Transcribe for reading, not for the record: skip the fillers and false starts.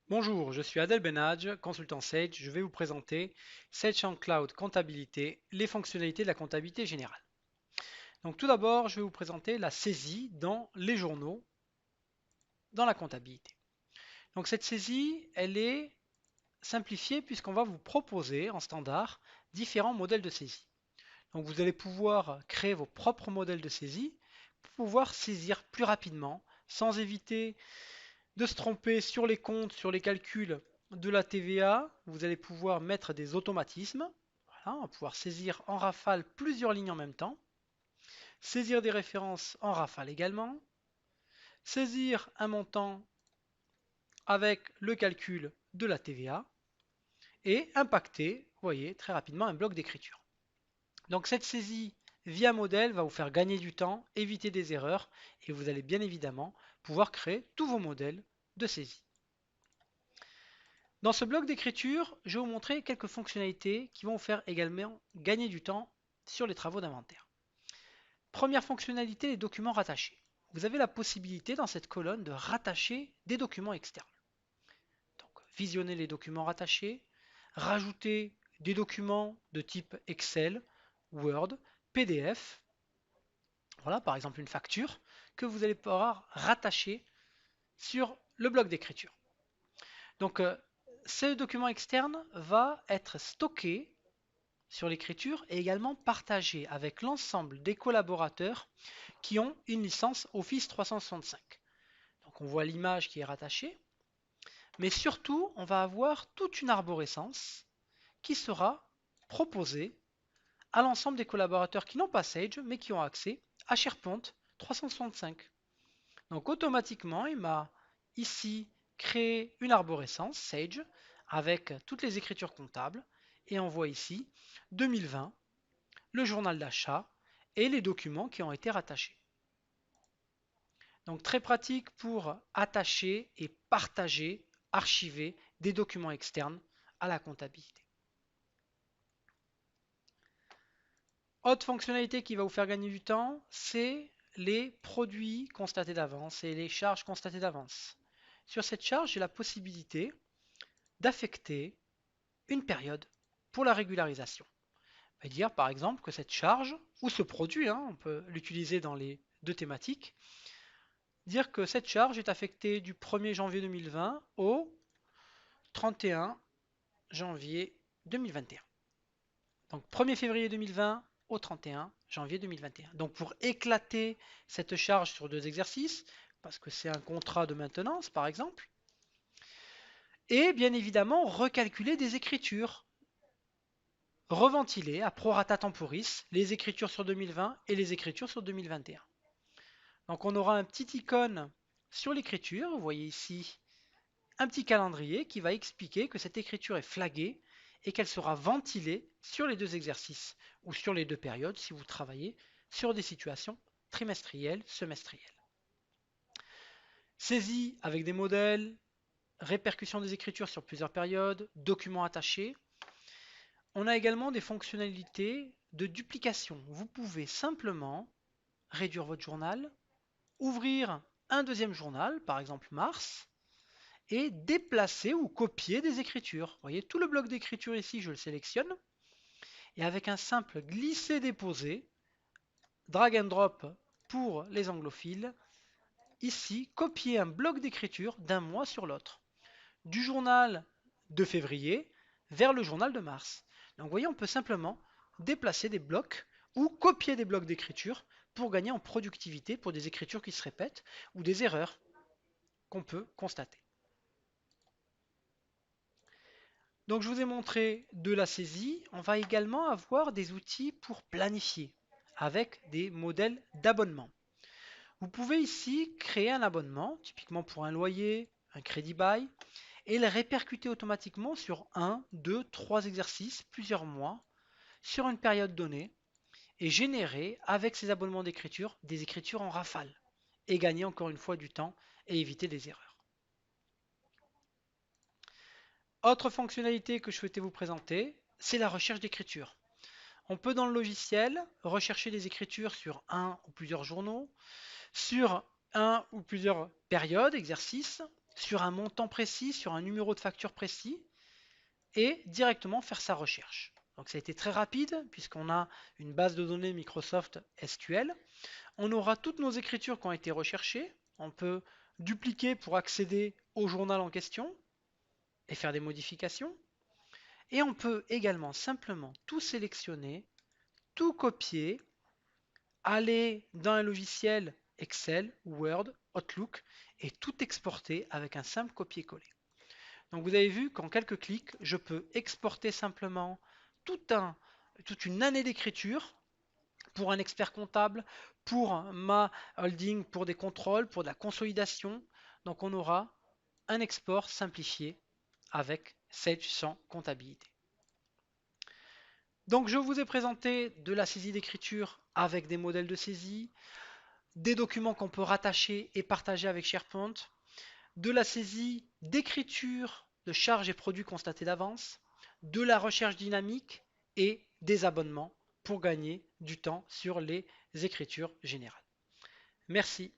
Bonjour, je suis Adel Benadj, consultant Sage. Je vais vous présenter Sage on Cloud Comptabilité, les fonctionnalités de la comptabilité générale. Donc tout d'abord, je vais vous présenter la saisie dans les journaux dans la comptabilité. Donc cette saisie, elle est simplifiée puisqu'on va vous proposer en standard différents modèles de saisie. Donc vous allez pouvoir créer vos propres modèles de saisie pour pouvoir saisir plus rapidement sans éviter de se tromper sur les comptes, sur les calculs de la TVA. Vous allez pouvoir mettre des automatismes. Voilà, on va pouvoir saisir en rafale plusieurs lignes en même temps. Saisir des références en rafale également. Saisir un montant avec le calcul de la TVA. Et impacter, vous voyez, très rapidement un bloc d'écriture. Donc cette saisie via modèle va vous faire gagner du temps, éviter des erreurs et vous allez bien évidemment pouvoir créer tous vos modèles de saisie. Dans ce bloc d'écriture, je vais vous montrer quelques fonctionnalités qui vont vous faire également gagner du temps sur les travaux d'inventaire. Première fonctionnalité, les documents rattachés. Vous avez la possibilité dans cette colonne de rattacher des documents externes. Donc, visionner les documents rattachés, rajouter des documents de type Excel, Word, PDF. Voilà, par exemple une facture que vous allez pouvoir rattacher sur le bloc d'écriture. Donc, ce document externe va être stocké sur l'écriture et également partagé avec l'ensemble des collaborateurs qui ont une licence Office 365. Donc on voit l'image qui est rattachée, mais surtout on va avoir toute une arborescence qui sera proposée à l'ensemble des collaborateurs qui n'ont pas Sage mais qui ont accès à SharePoint 365. Donc automatiquement il m'a ici créé une arborescence Sage avec toutes les écritures comptables et on voit ici 2020, le journal d'achat et les documents qui ont été rattachés. Donc très pratique pour attacher et partager, archiver des documents externes à la comptabilité. Autre fonctionnalité qui va vous faire gagner du temps, c'est les produits constatés d'avance et les charges constatées d'avance. Sur cette charge, j'ai la possibilité d'affecter une période pour la régularisation. On va dire par exemple que cette charge ou ce produit, on peut l'utiliser dans les deux thématiques, dire que cette charge est affectée du 1er janvier 2020 au 31 janvier 2021. Donc 1er février 2020 au 31 janvier 2021. Donc pour éclater cette charge sur deux exercices, parce que c'est un contrat de maintenance par exemple, et bien évidemment recalculer des écritures, reventiler à prorata temporis les écritures sur 2020 et les écritures sur 2021. Donc on aura un petit icône sur l'écriture, vous voyez ici un petit calendrier qui va expliquer que cette écriture est flaguée et qu'elle sera ventilée sur les deux exercices ou sur les deux périodes si vous travaillez sur des situations trimestrielles, semestrielles. Saisie avec des modèles, répercussion des écritures sur plusieurs périodes, documents attachés. On a également des fonctionnalités de duplication. Vous pouvez simplement réduire votre journal, ouvrir un deuxième journal, par exemple mars, et déplacer ou copier des écritures. Vous voyez, tout le bloc d'écriture ici, je le sélectionne. Et avec un simple glisser-déposer, drag and drop pour les anglophiles, ici, copier un bloc d'écriture d'un mois sur l'autre. Du journal de février vers le journal de mars. Donc vous voyez, on peut simplement déplacer des blocs ou copier des blocs d'écriture pour gagner en productivité pour des écritures qui se répètent ou des erreurs qu'on peut constater. Donc je vous ai montré de la saisie. On va également avoir des outils pour planifier avec des modèles d'abonnement. Vous pouvez ici créer un abonnement, typiquement pour un loyer, un crédit bail, et le répercuter automatiquement sur un, deux, trois exercices, plusieurs mois, sur une période donnée, et générer avec ces abonnements d'écriture des écritures en rafale, et gagner encore une fois du temps et éviter des erreurs. Autre fonctionnalité que je souhaitais vous présenter, c'est la recherche d'écriture. On peut dans le logiciel rechercher des écritures sur un ou plusieurs journaux, sur un ou plusieurs périodes, exercices, sur un montant précis, sur un numéro de facture précis, et directement faire sa recherche. Donc ça a été très rapide puisqu'on a une base de données Microsoft SQL. On aura toutes nos écritures qui ont été recherchées. On peut dupliquer pour accéder au journal en question et faire des modifications. Et on peut également simplement tout sélectionner, tout copier, aller dans un logiciel Excel, Word, Outlook et tout exporter avec un simple copier-coller. Donc vous avez vu qu'en quelques clics, je peux exporter simplement toute une année d'écriture pour un expert comptable, pour ma holding, pour des contrôles, pour de la consolidation. Donc on aura un export simplifié avec Sage 100 comptabilité. Donc je vous ai présenté de la saisie d'écriture avec des modèles de saisie, des documents qu'on peut rattacher et partager avec SharePoint, de la saisie d'écriture de charges et produits constatés d'avance, de la recherche dynamique et des abonnements pour gagner du temps sur les écritures générales. Merci.